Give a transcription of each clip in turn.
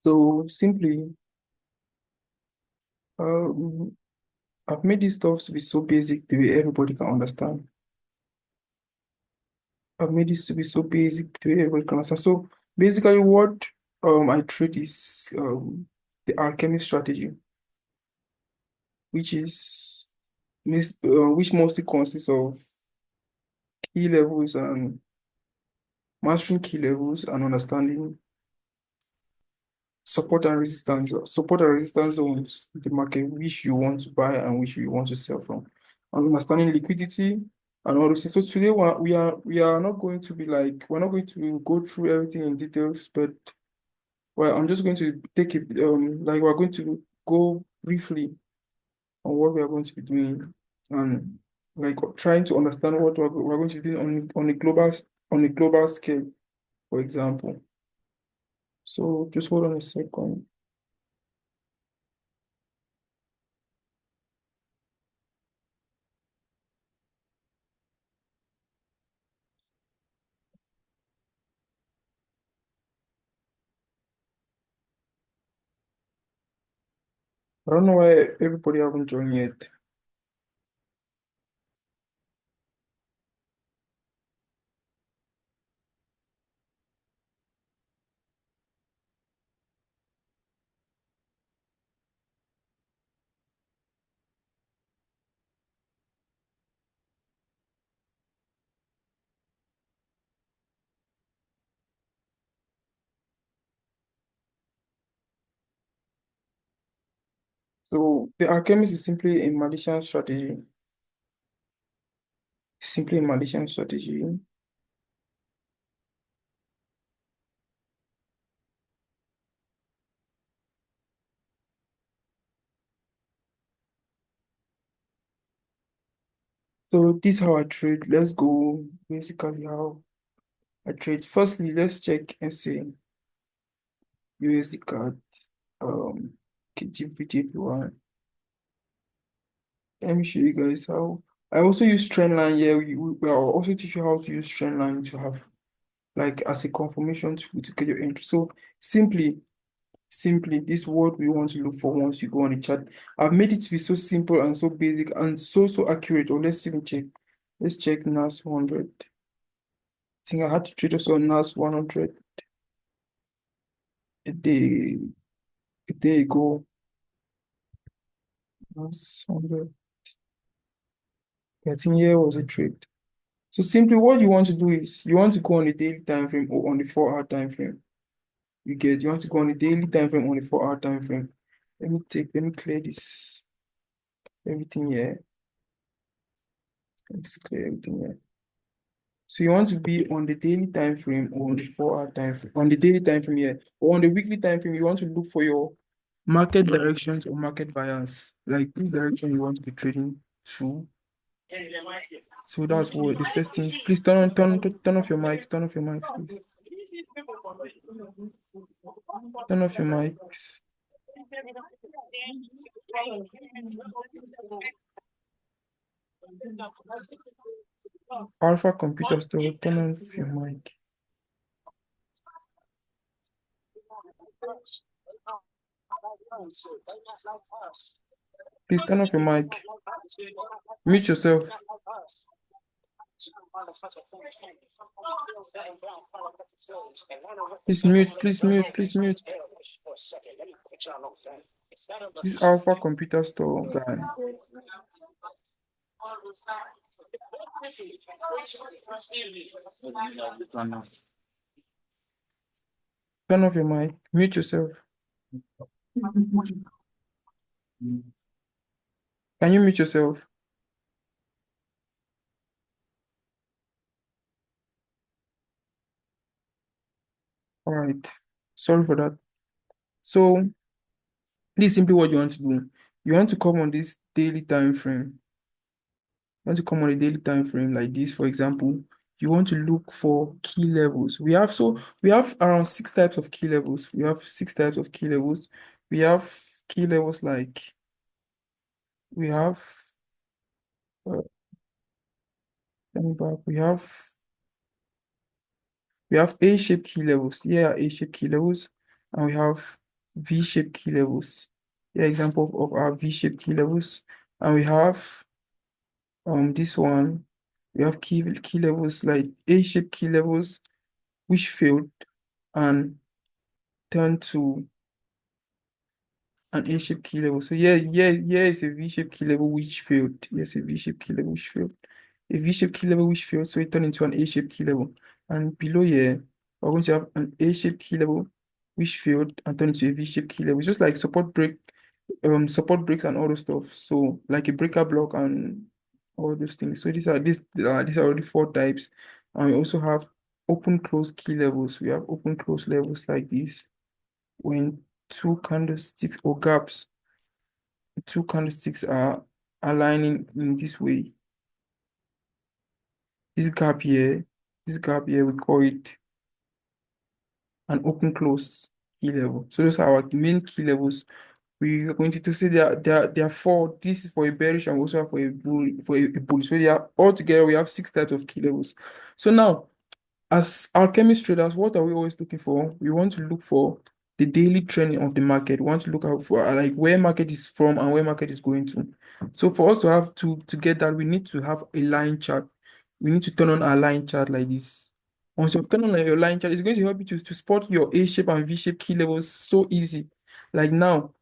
So simply, um, I've made this stuff to be so basic the way everybody can understand. I've made this to be so basic the way everybody can understand. So basically, what I trade is the alchemist strategy, which is which mostly consists of key levels and mastering key levels and understanding support and resistance zones in the market, which you want to buy and which you want to sell from, and understanding liquidity and all those things. So today we are not going to be like we're not going to go through everything in details, but well, I'm just going to take it like we're going to go briefly on what we are going to be doing and like trying to understand what we're going to be doing on a global scale, for example. So just hold on a second. I don't know why everybody haven't joined yet. So the alchemist is simply a malicious strategy. Simply a malicious strategy. So this is how I trade. Let's go basically how I trade. Firstly, let's check and say USD card, KGP1. Let me show you guys how. I also use trend line here. I'll also teach you how to use trend line to have like as a confirmation to get your entry. So simply this what we want to look for once you go on the chart. I've made it to be so simple and so basic and so accurate. Or let's even check. Let's check NAS 100. I think I had to trade also on NAS 100 a day a day ago. NAS 100. I think here was a trade. So simply what you want to do is you want to go on the daily time frame or on the 4 hour time frame. You want to go on the daily time frame on the 4 hour time frame. Let me clear this everything here. Let me just clear everything here. So you want to be on the daily time frame or on the 4 hour time frame, on the daily time frame here, or on the weekly time frame, you want to look for your market directions or market variance, like which direction you want to be trading to. So that's what the first thing is. Please turn off your mics, please. Turn off your mics. Alpha Computer Store, turn off your mic. Please turn off your mic. Mute yourself. Please mute. This Alpha Computer Store guy. Turn off your mic. Mute yourself. Can you mute yourself? All right. Sorry for that. So this is simply what you want to do. You want to come on this daily time frame. You want to come on a daily time frame like this, for example. You want to look for key levels. We have around 6 types of key levels. We have 6 types of key levels. We have key levels like we have let me back. We have A-shaped key levels. Here are A-shaped key levels, and we have V-shaped key levels. Yeah, example of our V-shaped key levels. And we have this one. We have key levels like A-shaped key levels, which failed and turned to an A-shaped key level. So yeah, it's a V-shaped key level which failed. Yes, a V-shaped key level which failed. A V-shaped key level which failed, so it turned into an A-shaped key level. And below here, we're going to have an A-shaped key level which failed and turned into a V-shaped key level. It's just like support breaks and all those stuff. So like a breaker block and all those things. So these are already four types. And we also have open close key levels. We have open close levels like this when two candlesticks or gaps, two candlesticks are aligning in this way. This gap here, this gap here, we call it an open close key level. So those are our main key levels. We are going to see there are four. This is for a bearish and also for a bull a bull. So they are all together. We have six types of key levels. So now, as alchemist traders, what are we always looking for? We want to look for the daily trend of the market. We want to look out for like where market is from and where market is going to. So for us to have to get that, we need to have a line chart. We need to turn on our line chart like this. Once you've turned on your line chart, it's going to help you to spot your A shape and V shape key levels so easy. Like now,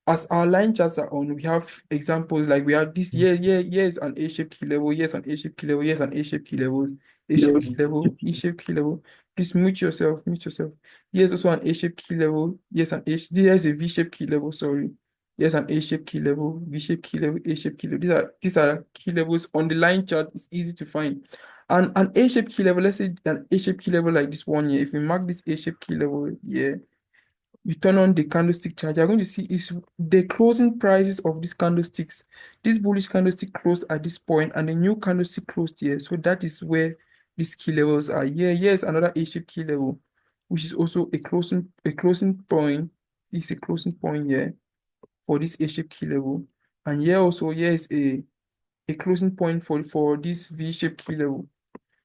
as our line charts are on, we have examples like we have this here's an A-shaped key level, here's an A-shaped key level, here's an A-shaped key level, A-shaped key level, E-shaped key level. Please mute yourself. Here's also an A-shaped key level, here's a V-shaped key level, sorry. Here's an A-shaped key level, V-shaped key level, A-shaped key level. These are key levels on the line chart. It's easy to find. And an A-shaped key level, let's say an A-shaped key level like this one here. If we mark this A-shaped key level here, you turn on the candlestick chart, you're going to see is the closing prices of these candlesticks. This bullish candlestick closed at this point and the new candlestick closed here. So that is where these key levels are. Here's another A-shaped key level, which is also a closing point. This is a closing point here for this A-shaped key level. And here is a closing point for this V-shaped key level.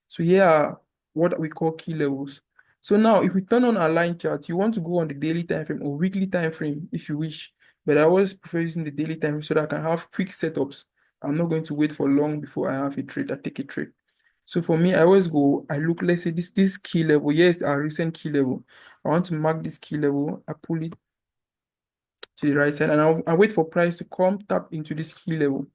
So here are what we call key levels. So now if we turn on our line chart, you want to go on the daily time frame or weekly time frame if you wish. But I always prefer using the daily time frame so that I can have quick setups. I'm not going to wait for long before I have a trade. I take a trade. So for me, I look, let's say this key level. Yes, our recent key level. I want to mark this key level. I pull it to the right side and I wait for price to come tap into this key level.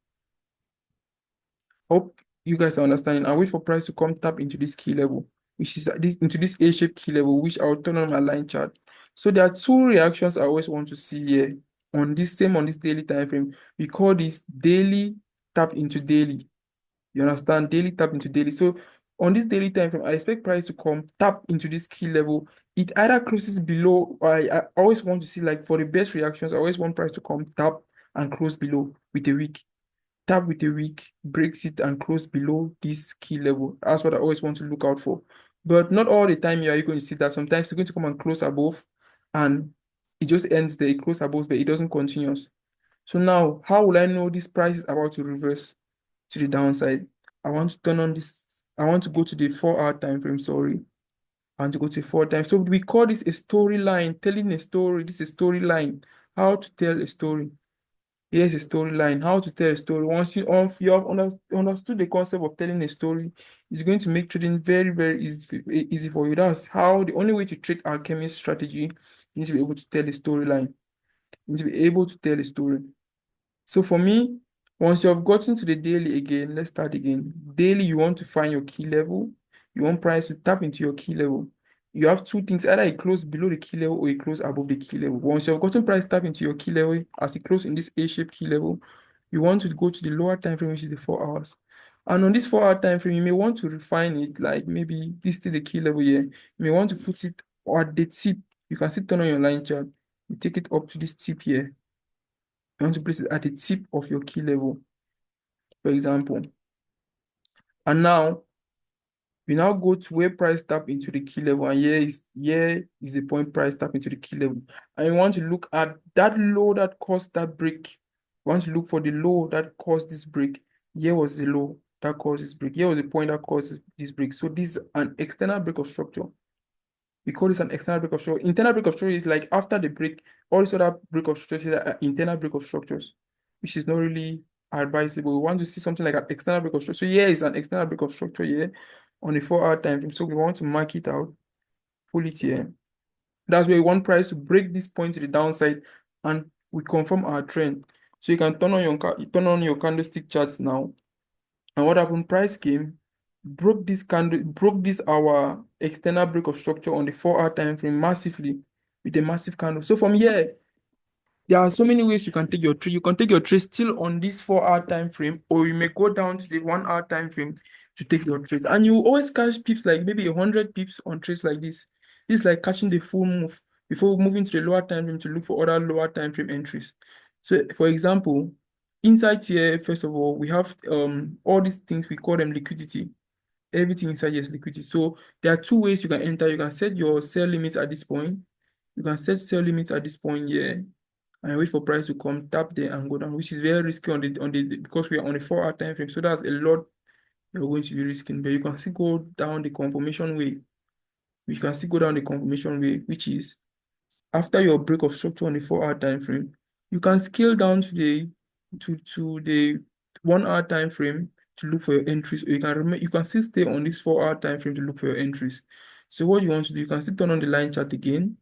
Hope you guys are understanding. I wait for price to come tap into this key level, which is into this A-shaped key level, which I'll turn on my line chart. So there are two reactions I always want to see here on this daily time frame. We call this daily tap into daily. You understand? Daily tap into daily. So on this daily time frame, I expect price to come tap into this key level. It either closes below, or I always want to see, like for the best reactions, I always want price to come tap and close below with a wick, tap with a wick, breaks it and close below this key level. That's what I always want to look out for. But not all the time you are going to see that. Sometimes it's going to come and close above and it just ends there. It closes above, but it doesn't continue. So now, how will I know this price is about to reverse to the downside? I want to turn on this. I want to go to the 4 hour time frame. Sorry. I want to go to 4 times. So we call this a storyline, telling a story. This is a storyline. How to tell a story. Here's a storyline. How to tell a story. Once you have understood the concept of telling a story, it's going to make trading very, very easy for you. That's how the only way to trade alchemist strategy, you need to be able to tell a storyline. You need to be able to tell a story. So for me, once you have gotten to the daily again, let's start again. Daily, you want to find your key level. You want price to tap into your key level. You have two things, either it close below the key level or it close above the key level. Once you have gotten price tap into your key level, as it close in this A-shaped key level, you want to go to the lower time frame, which is the 4 hours. And on this 4 hour time frame, you may want to refine it, like maybe this is the key level here. You may want to put it at the tip. You can still turn on your line chart. You take it up to this tip here. You want to place it at the tip of your key level, for example. And now we now go to where price tap into the key level, and here is the point price tap into the key level. And you want to look at that low that caused that break. You want to look for the low that caused this break. Here was the low that caused this break. Here was the point that caused this break. So this is an external break of structure. We call this an external break of structure. Internal break of structure is like after the break, all these other break of structures are internal break of structures, which is not really advisable. We want to see something like an external break of structure. So here is an external break of structure here on a 4 hour time frame. So we want to mark it out, pull it here. That's where we want price to break this point to the downside and we confirm our trend. So you can turn on your candlestick charts now. And what happened? Price came, broke this our external break of structure on the 4 hour time frame massively with a massive candle. So from here, there are so many ways you can take your trade. You can take your trade still on this 4 hour time frame, or you may go down to the 1 hour time frame to take your trade. And you always catch pips like maybe 100 pips on trades like this. This is like catching the full move before moving to the lower time frame to look for other lower time frame entries. So, for example, inside here, first of all, we have all these things, we call them liquidity. Everything inside here is liquidity. So there are two ways you can enter. You can set your sell limits at this point. You can set sell limits at this point here and wait for price to come, tap there and go down, which is very risky on the because we are on a 4 hour time frame. So that's a lot you're going to be risking. But you can still go down the confirmation way. You can still go down the confirmation way, which is after your break of structure on the 4 hour time frame, you can scale down to the 1 hour time frame to look for your entries, or you can still stay on this 4 hour time frame to look for your entries. So what you want to do, you can still turn on the line chart again.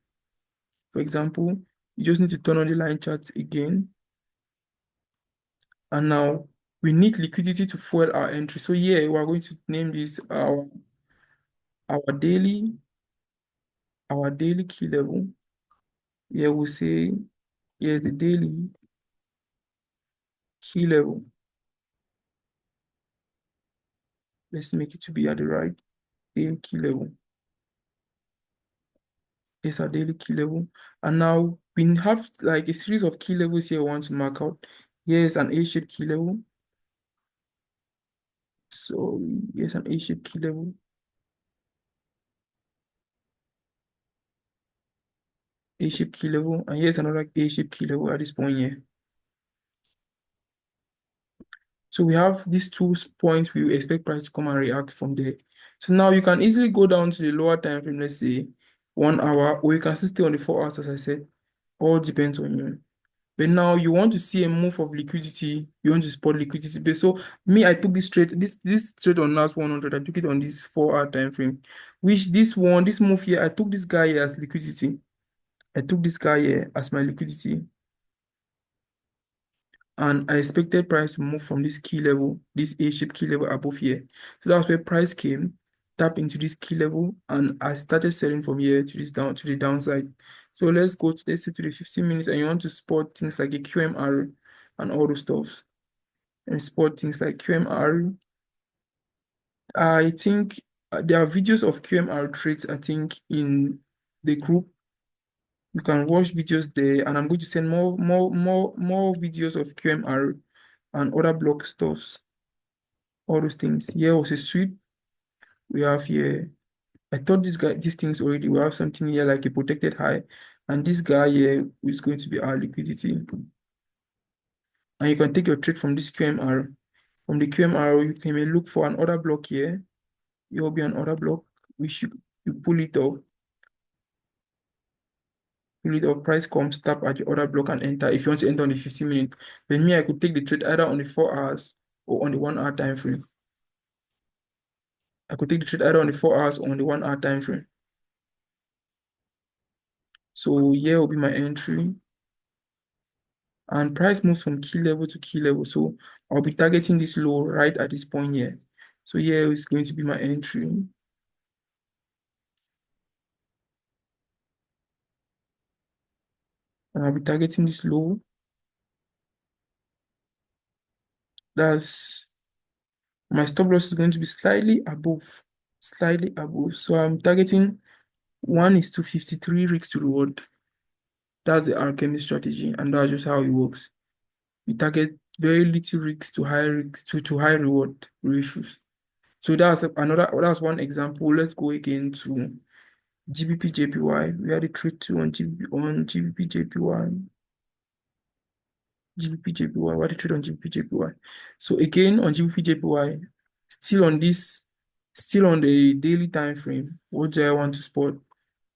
For example, you just need to turn on the line chart again. And now we need liquidity to fuel our entry. So here we're going to name this our daily our daily key level. Here we'll say here's the daily key level. Let's make it to be at the right daily key level. Here's our daily key level. And now we have like a series of key levels here we want to mark out. Here's an A-shaped key level. So here's an A-shaped key level. A-shaped key level. And here's another A-shaped key level at this point here. So we have these two points we expect price to come and react from there. So now you can easily go down to the lower time frame, let's say 1 hour, or you can still stay on the 4 hours, as I said. All depends on you. But now you want to see a move of liquidity, you want to spot liquidity. But so me, I took this trade on last 100, I took it on this 4 hour time frame, which this move here, I took this guy here as liquidity. I took this guy here as my liquidity. And I expected price to move from this key level, this A-shaped key level above here. So that's where price came, tap into this key level, and I started selling from here to this down to the downside. So let's say to the 15 minutes, and you want to spot things like a QMR and all those stuffs. And spot things like QMR. I think there are videos of QMR trades, I think, in the group. You can watch videos there, and I'm going to send more videos of QMR and other block stuffs, all those things. Here was a sweep. We have here, I thought these things already, we have something here like a protected high, and this guy here is going to be our liquidity. And you can take your trade from this QMR. From the QMR, you can look for another block here. Here will be another block, which you pull it up, price comes, tap at the other block and enter if you want to enter on the 15 minute. Then me, I could take the trade either on the 4 hours or on the 1 hour time frame. I could take the trade either on the 4 hours or on the 1 hour time frame. So here will be my entry. And price moves from key level to key level. So I'll be targeting this low right at this point here. So here is going to be my entry. And I'll be targeting this low. That's my stop loss is going to be slightly above. Slightly above. So I'm targeting 1:53 risks to reward. That's the alchemy strategy, and that's just how it works. We target very little risks to high risks to high reward ratios. So that's one example. Let's go again to GBP JPY. We had a trade two on GBP JPY. GBP JPY. We had a trade on GBP JPY. So again on GBP JPY, still on the daily time frame. What do I want to spot?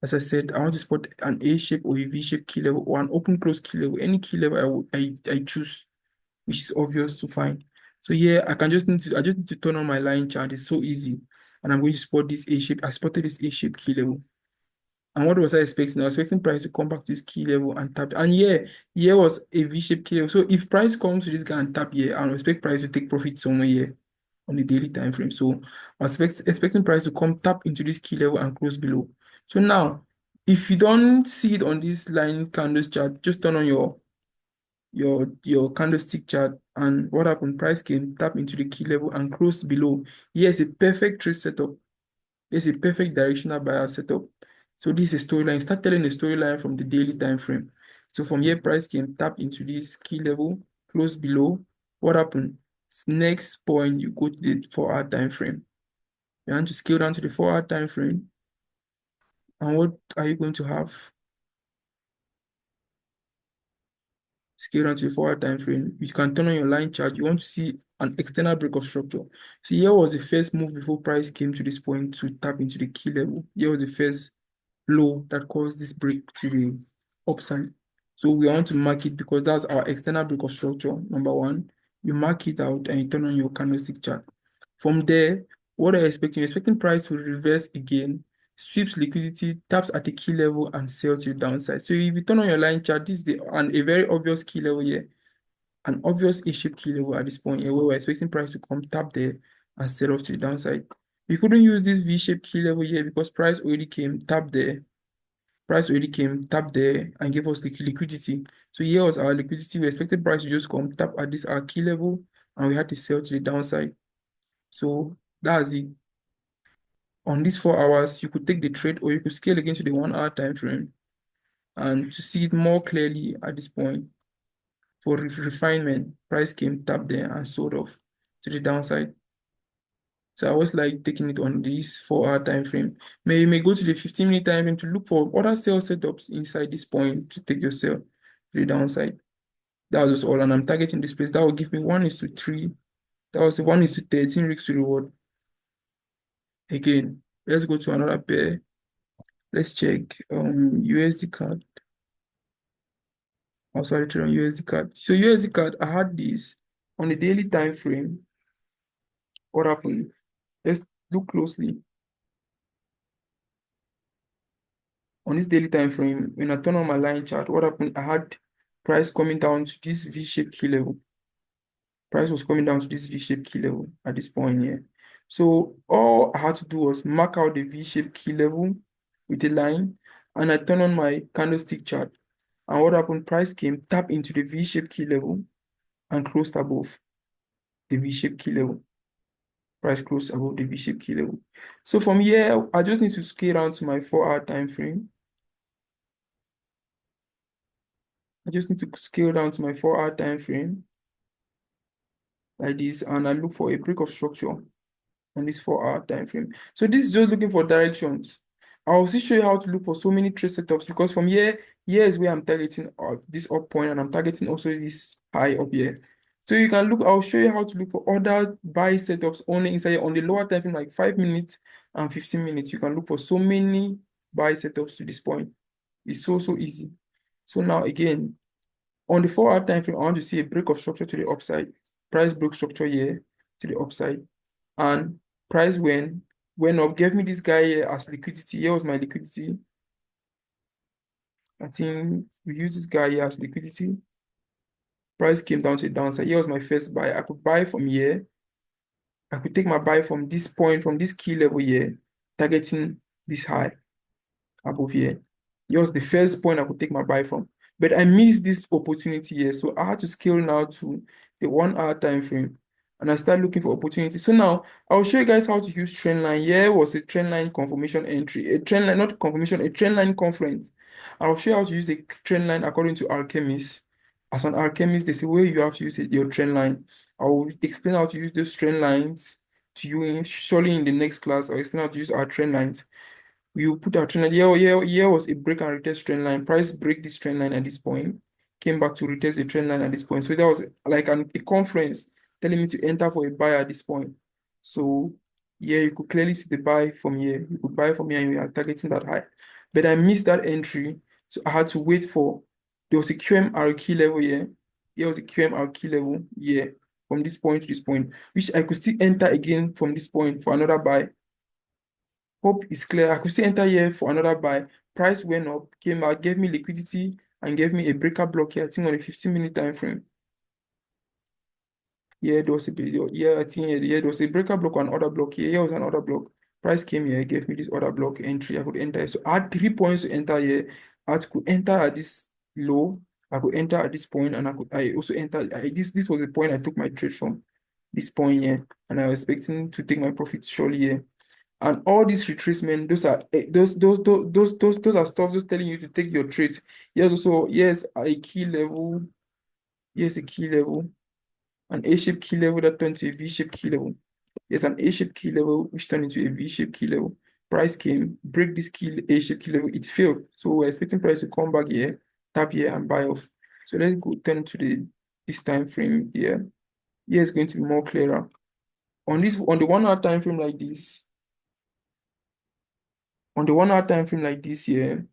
As I said, I want to spot an A shape or a V shape key level or an open close key level, any key level I choose, which is obvious to find. So here I just need to turn on my line chart. It's so easy. And I'm going to spot this A shape. I spotted this A shape key level. And what was I expecting? I was expecting price to come back to this key level and tap. And here was a V-shaped key level. So if price comes to this guy and tap here, I expect price to take profit somewhere here on the daily time frame. So I was expecting price to come tap into this key level and close below. So now, if you don't see it on this line candles chart, just turn on your candlestick chart, and what happened? Price came tap into the key level and closed below. Here's a perfect trade setup. It's a perfect directional buyer setup. So this is a storyline. Start telling a storyline from the daily time frame. So from here, price can tap into this key level, close below. What happened? Next point, you go to the 4-hour time frame. You want to scale down to the 4-hour time frame. And what are you going to have? Scale down to the 4-hour time frame. You can turn on your line chart. You want to see an external break of structure. So here was the first move before price came to this point to tap into the key level. Here was the first low that caused this break to the upside. So we want to mark it because that's our external break of structure. Number one, you mark it out and you turn on your candlestick chart. From there, what are you expecting? You're expecting price to reverse again, sweeps liquidity, taps at the key level, and sell to the downside. So if you turn on your line chart, this is a very obvious key level here, an obvious A-shaped key level at this point here, where we're expecting price to come tap there and sell off to the downside. We couldn't use this V-shaped key level here because price already came tap there. Price already came tap there and gave us the liquidity. So here was our liquidity. We expected price to just come tap at this our key level, and we had to sell to the downside. So that's it. On these 4 hours, you could take the trade or you could scale again to the 1-hour time frame and to see it more clearly at this point. For refinement, price came tap there and sold off to the downside. So I always like taking it on this 4-hour time frame. You may go to the 15-minute time frame to look for other sell setups inside this point to take your sell to the downside. That was just all, and I'm targeting this place. That will give me 1:3. That was the 1:13 risk to reward. Again, let's go to another pair. Let's check USD card. I'm sorry, trade on USD card. So USD card, I had this on the daily time frame. What happened? Let's look closely. On this daily time frame, when I turn on my line chart, what happened? I had price coming down to this V-shaped key level. Price was coming down to this V-shaped key level at this point here. So all I had to do was mark out the V-shaped key level with a line, and I turn on my candlestick chart. And what happened? Price came, tap into the V-shaped key level and closed above the V-shaped key level. Price closed above the V-shaped key level. So from here, I just need to scale down to my 4-hour time frame. I just need to scale down to my 4-hour time frame like this, and I look for a break of structure on this 4-hour time frame. So this is just looking for directions. I'll also show you how to look for so many trade setups, because from here is where I'm targeting this up point, and I'm targeting also this high up here. So you can look, I'll show you how to look for other buy setups only inside on the lower time frame, like 5 minutes and 15 minutes. You can look for so many buy setups to this point. It's so easy. So now again, on the 4-hour time frame, I want to see a break of structure to the upside. Price broke structure here to the upside, and price went up, gave me this guy here as liquidity. Here was my liquidity. I think we use this guy here as liquidity. Price came down to the downside. Here was my first buy. I could buy from here. I could take my buy from this point, from this key level here, targeting this high above here. Here was the first point I could take my buy from. But I missed this opportunity here. So I had to scale now to the 1-hour time frame. And I start looking for opportunities. So now I'll show you guys how to use trend line. Here was a trend line confirmation entry. A trend line, not confirmation, a trend line confluence. I'll show you how to use a trend line according to Alchemist. As an Alchemist, there's a way you have to use your trend line. I will explain how to use those trend lines to you surely in the next class. I'll explain how to use our trend lines. We will put our trend line. Here was a break and retest trend line. Price break this trend line at this point, came back to retest the trend line at this point. So that was like a confluence telling me to enter for a buy at this point. So yeah, you could clearly see the buy from here. You could buy from here and we are targeting that high. but I missed that entry. So I had to wait for, there was a QMR key level here. Here was a QMR key level here from this point to this point, which I could still enter again from this point for another buy. Hope is clear. I could still enter here for another buy. Price went up, came out, gave me liquidity, and gave me a breaker block here, I think on a 15-minute time frame. Yeah, there was a yeah, I think there was a breaker block, one other block here. Here was another block. Price came here, gave me this other block entry. I could enter. So I had 3 points to enter here. I could enter at this low. I could enter at this point, and I also enter. This was the point I took my trade from. This point here, and I was expecting to take my profit surely here. And all these retracement, those are those are stuff just telling you to take your trades. Here's also yes a key level. Here's a key level, an A-shaped key level that turned to a V-shaped key level. There's an A-shaped key level which turned into a V-shaped key level. Price came, break this key A-shaped key level, it failed. So we're expecting price to come back here, tap here and buy off. So let's go turn to this time frame here. Here is going to be more clearer. On the 1 hour time frame like this, on the 1 hour time frame like this here,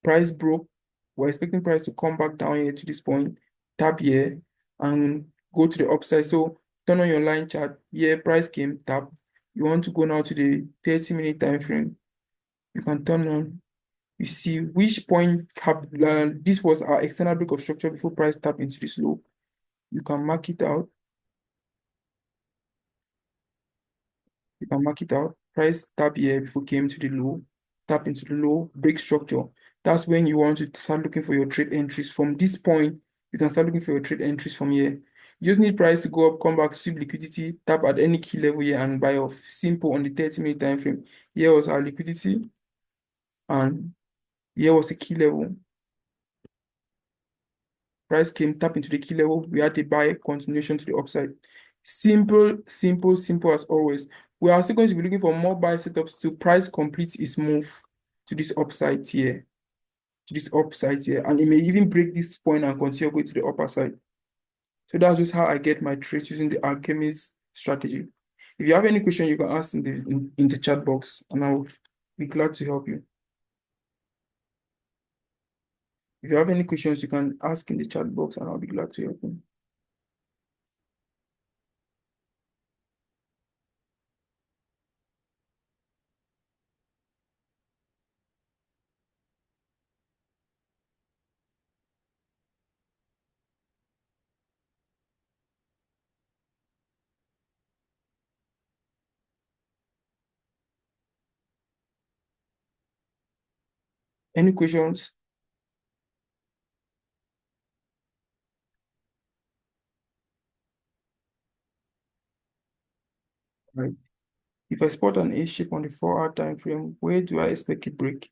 price broke. We're expecting price to come back down here to this point, tap here, and go to the upside. So turn on your line chart. Here, price came, tap. You want to go now to the 30-minute time frame. You can turn on. You see which point this was our external break of structure before price tap into this low. You can mark it out. You can mark it out. Price tap here before came to the low, tap into the low, break structure. That's when you want to start looking for your trade entries. From this point, you can start looking for your trade entries from here. You just need price to go up, come back, sweep liquidity, tap at any key level here and buy off. Simple on the 30-minute time frame. Here was our liquidity, and here was the key level. Price came, tap into the key level. We had a buy continuation to the upside. Simple, simple, simple as always. We are still going to be looking for more buy setups to price complete its move to this upside here. To this upside here. And it may even break this point and continue going to the upper side. So that's just how I get my trades using the Alchemist strategy. If you have any question, you can ask in the chat box, and I'll be glad to help you. If you have any questions, you can ask in the chat box, and I'll be glad to help you. Any questions? Right. If I spot an A shape on the 4 hour time frame, where do I expect a break?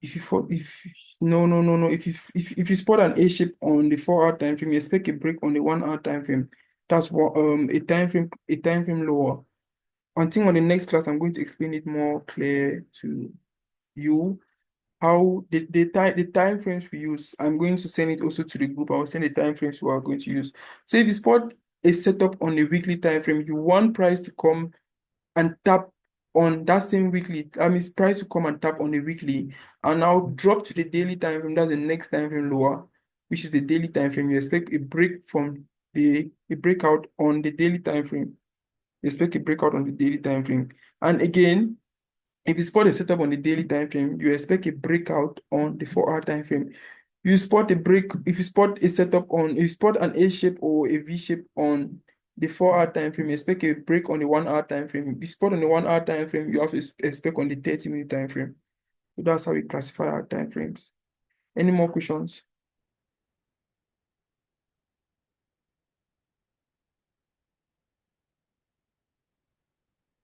If you for if no no no no if you spot an A shape on the 4 hour time frame, you expect a break on the 1 hour time frame. That's what a time frame lower. I think on the next class I'm going to explain it more clear to you how the time frames we use. I'm going to send it also to the group. I will send the time frames we are going to use. So if you spot a setup on a weekly time frame, you want price to come and tap on that same weekly. I mean, price will come and tap on the weekly, and now drop to the daily time frame. That's the next time frame lower, which is the daily time frame. You expect a break from a breakout on the daily time frame. You expect a breakout on the daily time frame. And again, if you spot a setup on the daily time frame, you expect a breakout on the 4 hour time frame. You spot a break, if you spot a setup on, if you spot an A shape or a V shape on the 4 hour time frame, you expect a break on the 1 hour time frame. If you spot on the 1 hour time frame, you have to expect on the 30-minute time frame. So that's how we classify our time frames. Any more questions?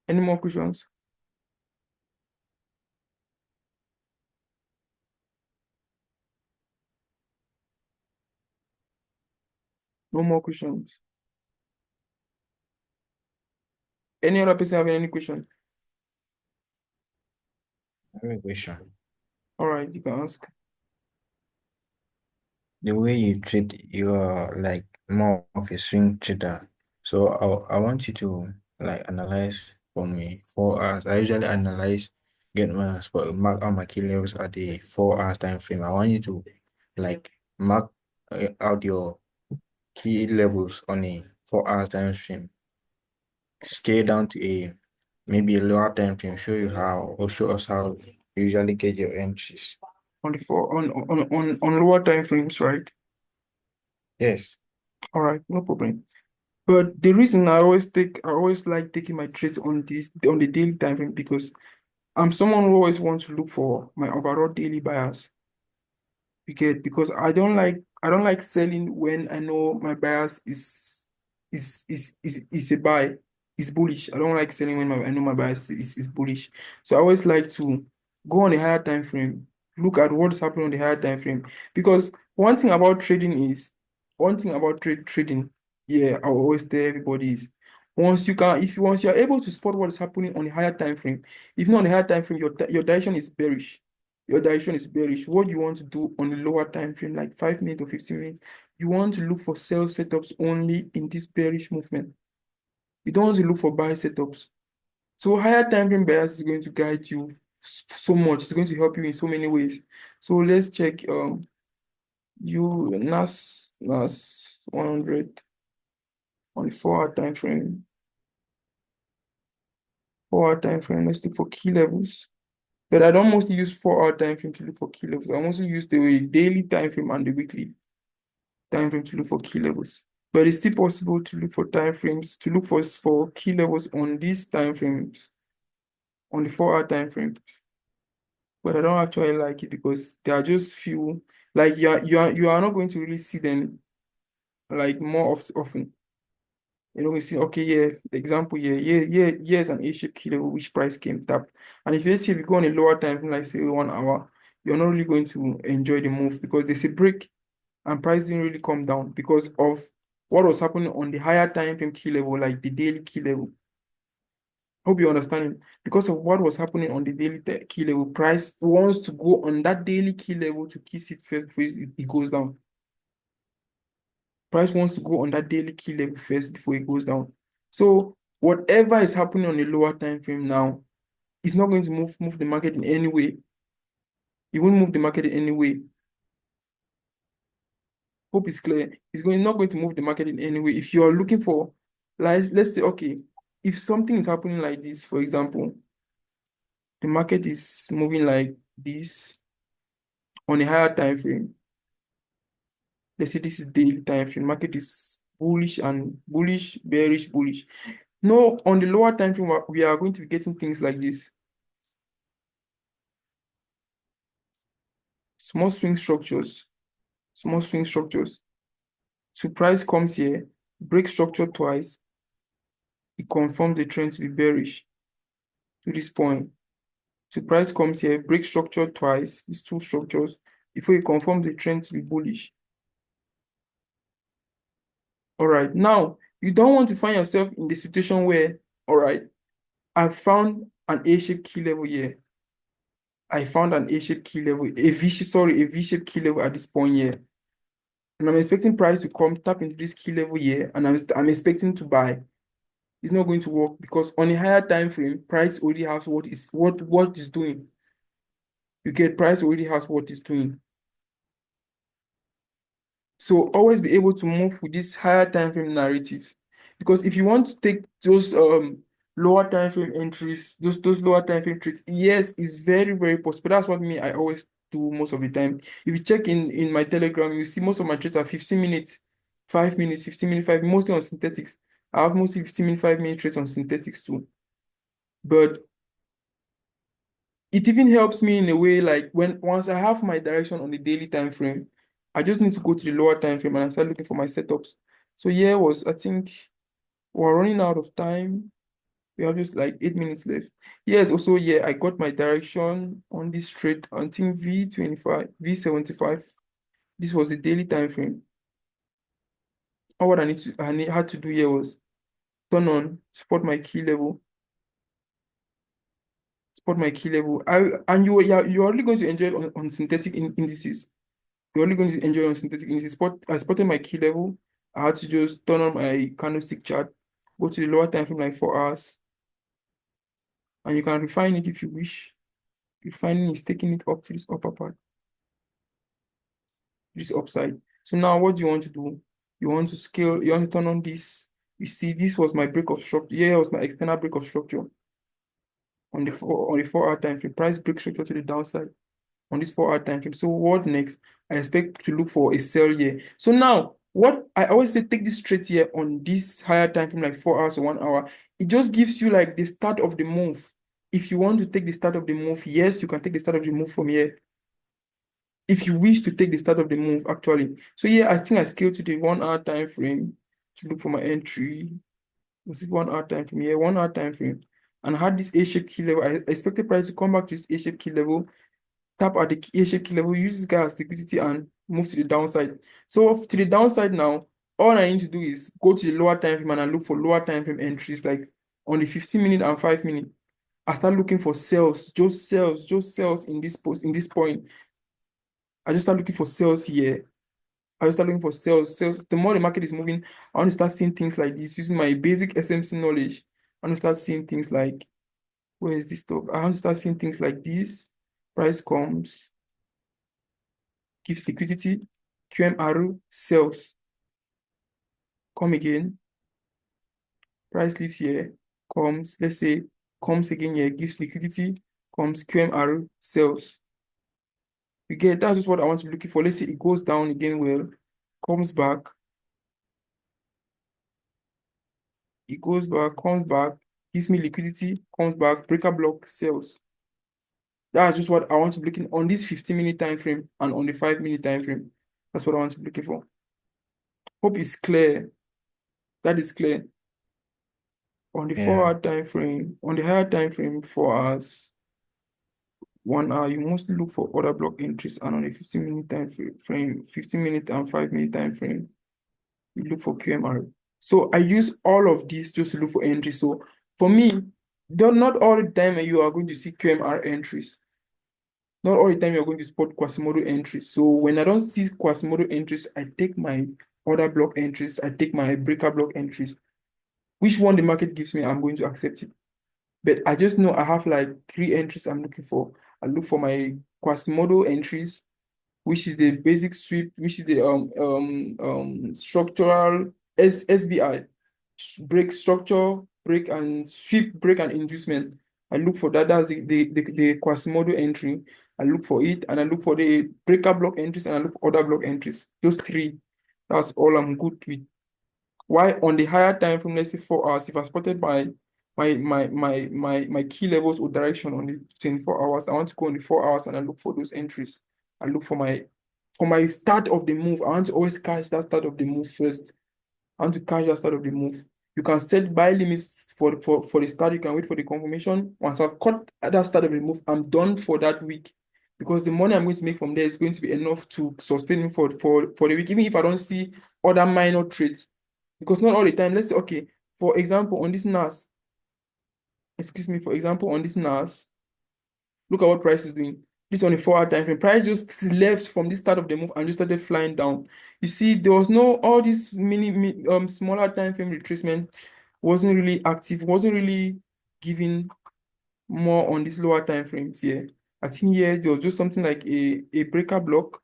Any more questions? No more questions. Any other person having any question? I have a question. All right, you can ask. The way you treat, you are like more of a swing trader. So I want you to like analyze for me. For us, I usually analyze get my spot, mark out my key levels at the 4 hours time frame. I want you to like mark out your key levels on a 4 hours time frame. Scale down to a maybe a lower time frame. Show you how or show us how you usually get your entries. On the four on lower time frames, right? Yes. All right, no problem. But the reason I always like taking my trades on the daily time frame because I'm someone who always wants to look for my overall daily bias. You get because I don't like selling when I know my bias is a buy, is bullish. I don't like selling when I know my bias is bullish. So I always like to go on a higher time frame, look at what's happening on the higher time frame. Because one thing about trading, yeah, I always tell everybody is once you're able to spot what is happening on a higher time frame, if not on a higher time frame, your direction is bearish, your direction is bearish. What you want to do on a lower time frame, like 5 minutes or 15 minutes, you want to look for sell setups only in this bearish movement. You don't want to look for buy setups. So higher time frame bias is going to guide you so much. It's going to help you in so many ways. So let's check you NAS 100 on the 4 hour time frame. 4 hour time frame. Let's look for key levels. But I don't mostly use 4 hour time frame to look for key levels. I mostly use the daily time frame and the weekly time frame to look for key levels. But it's still possible to look for time frames, to look for key levels on these time frames, on the 4 hour time frame. But I don't actually like it because they are just few, like you are not going to really see them like often. You know, we see, okay, yeah, the example, here's an A-shaped key level, which price came tap. And if let's say if you go on a lower time frame, like say 1 hour, you're not really going to enjoy the move because there's a break and price didn't really come down because of what was happening on the higher time frame key level, like the daily key level. Hope you're understanding. Because of what was happening on the daily key level, price wants to go on that daily key level to kiss it first before it goes down. Price wants to go on that daily key level first before it goes down. So whatever is happening on the lower time frame now is not going to move the market in any way. It won't move the market in any way. Hope is clear. It's not going to move the market in any way. If you are looking for, like, let's say, okay, if something is happening like this, for example, the market is moving like this on a higher time frame. Let's say this is daily time frame. Market is bullish and bullish, bearish, bullish. No, on the lower time frame, we are going to be getting things like this. Small swing structures, small swing structures. So price comes here, break structure twice. It confirms the trend to be bearish to this point. So price comes here, break structure twice, these two structures, before it confirms the trend to be bullish. All right, now you don't want to find yourself in the situation where, all right, I found an A-shaped key level here. I found an A-shaped key level, a V-shaped key level at this point here. And I'm expecting price to come tap into this key level here, and I'm expecting to buy. It's not going to work because on a higher time frame, price already has what is doing. You get price already has what it's doing. So always be able to move with these higher time frame narratives. Because if you want to take those lower time frame entries, those lower time frame trades, yes, it's very, very possible. That's what me I always do most of the time. If you check in my Telegram, you see most of my trades are 15 minutes, 5 minutes, 15 minutes, 5, mostly on synthetics. I have mostly 15 minute, 5 minute trades on synthetics too. But it even helps me in a way like when once I have my direction on the daily time frame, I just need to go to the lower time frame and I start looking for my setups. So yeah, was I think we're running out of time. We have just like 8 minutes left. Yes, also yeah, I got my direction on this trade. I think V25, V75. This was the daily time frame. All what had to do here was turn on, spot my key level. And you're only going to enjoy it on synthetic indices. You're only going to enjoy on synthetic indices. I spotted my key level. I had to just turn on my candlestick chart, go to the lower time frame like 4 hours, and you can refine it if you wish. refining is taking it up to this upper part, this upside. So now what do you want to do? You want to scale, you want to turn on this. You see, this was my break of structure. Yeah, it was my external break of structure on the 4 hour time frame. Price break structure to the downside on this 4 hour time frame. So what next? I expect to look for a sell here. So now, what I always say, take this straight here on this higher time frame, like 4 hours or 1 hour. It just gives you like the start of the move. If you want to take the start of the move, yes, you can take the start of the move from here. If you wish to take the start of the move, actually. So yeah, I think I scaled to the 1 hour time frame to look for my entry. Was it 1 hour time frame? Yeah, 1 hour time frame. And I had this A-shaped key level. I expected price to come back to this A-shaped key level, tap at the A-shaped key level, use this guy as liquidity and move to the downside. So to the downside now, all I need to do is go to the lower time frame and I look for lower time frame entries like on the 15 minute and 5 minute. I start looking for sales, just sales in this post in this point. I just start looking for sales here. I just start looking for sales. The more the market is moving, I want to start seeing things like this using my basic SMC knowledge. I want to start seeing things like, where is this stuff? I want to start seeing things like this. Price comes, gives liquidity, QMR sells, come again, price leaves here, comes, let's say, comes again here, gives liquidity, comes QMR sells. You get, that's just what I want to be looking for. Let's say it goes down again, well, comes back, it goes back, comes back, gives me liquidity, comes back, breaker block, sells. That's just what I want to be looking on this 15-minute time frame and on the 5 minute time frame. That's what I want to be looking for. Hope it's clear. That is clear. On the Yeah. 4 hour time frame, on the higher time frame, 4 hours, 1 hour, you mostly look for order block entries, and on the 15-minute time frame, 15-minute and 5 minute time frame, you look for QMR. So I use all of these just to look for entries. So for me, not all the time you are going to see QMR entries. Not all the time you're going to spot Quasimodo entries. So when I don't see Quasimodo entries, I take my order block entries, I take my breaker block entries. Which one the market gives me, I'm going to accept it. But I just know I have like 3 entries I'm looking for. I look for my Quasimodo entries, which is the basic sweep, which is the structural SBI, break structure, break and sweep, break and inducement. I look for that. That's the Quasimodo entry. I look for it and I look for the breaker block entries and I look for other block entries. Those three. That's all I'm good with. Why on the higher time frame, let's say 4 hours, if I spotted my key levels or direction on the 24 hours, I want to go on the 4 hours and I look for those entries. I look for my start of the move. I want to always catch that start of the move first. I want to catch that start of the move. You can set buy limits for the start. You can wait for the confirmation. Once I've caught at that start of the move, I'm done for that week. Because the money I'm going to make from there is going to be enough to sustain me for the week, even if I don't see other minor trades. Because not all the time, let's say, okay, for example, on this NAS, excuse me, for example, on this NAS, look at what price is doing. This on a 4 hour time frame. Price just left from the start of the move and just started flying down. You see, there was no all this smaller time frame retracement wasn't really active, wasn't really giving more on these lower time frames here. I think here there was just something like a breaker block.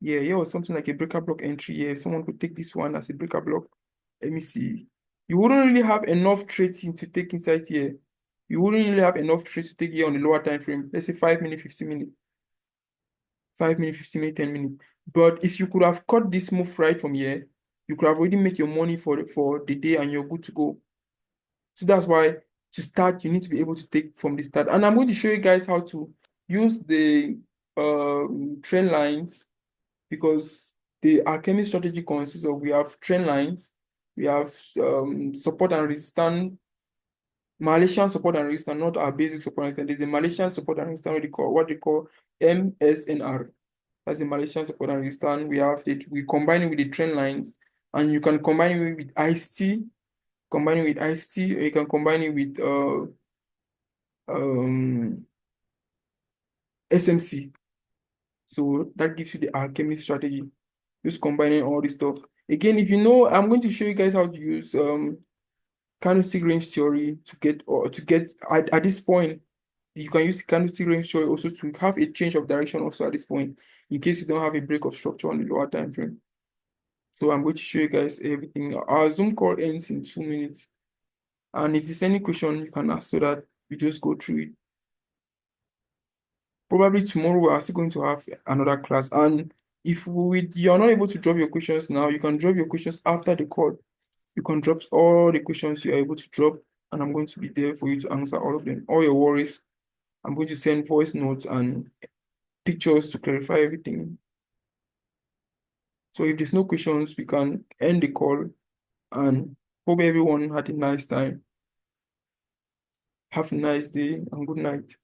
Yeah, here was something like a breaker block entry here. Someone could take this one as a breaker block. Let me see. You wouldn't really have enough trading to take inside here. You wouldn't really have enough trades to take here on the lower time frame. Let's say 5 minute, 15 minute, 5 minute, 15 minute, 10 minute. But if you could have caught this move right from here, you could have already made your money for the day and you're good to go. So that's why to start, you need to be able to take from the start. And I'm going to show you guys how to use the trend lines because the alchemy strategy consists of we have trend lines, we have support and resistance, Malaysian support and resistance, not our basic support and resistance. There's the Malaysian support and resistance, what they call MSNR. That's the Malaysian support and resistance. We have it, we combine it with the trend lines, and you can combine it with ICT, combine it with ICT, or you can combine it with SMC. So that gives you the alchemy strategy. Just combining all this stuff. Again, if you know, I'm going to show you guys how to use candlestick range theory to get at this point. You can use the candlestick range choice also to have a change of direction also at this point, in case you don't have a break of structure on the lower time frame. So I'm going to show you guys everything. Our Zoom call ends in 2 minutes. And if there's any question, you can ask so that we just go through it. Probably tomorrow we are still going to have another class. And if you're not able to drop your questions now, you can drop your questions after the call. You can drop all the questions you are able to drop, and I'm going to be there for you to answer all of them. All your worries. I'm going to send voice notes and pictures to clarify everything. So if there's no questions, we can end the call, and hope everyone had a nice time. Have a nice day and good night.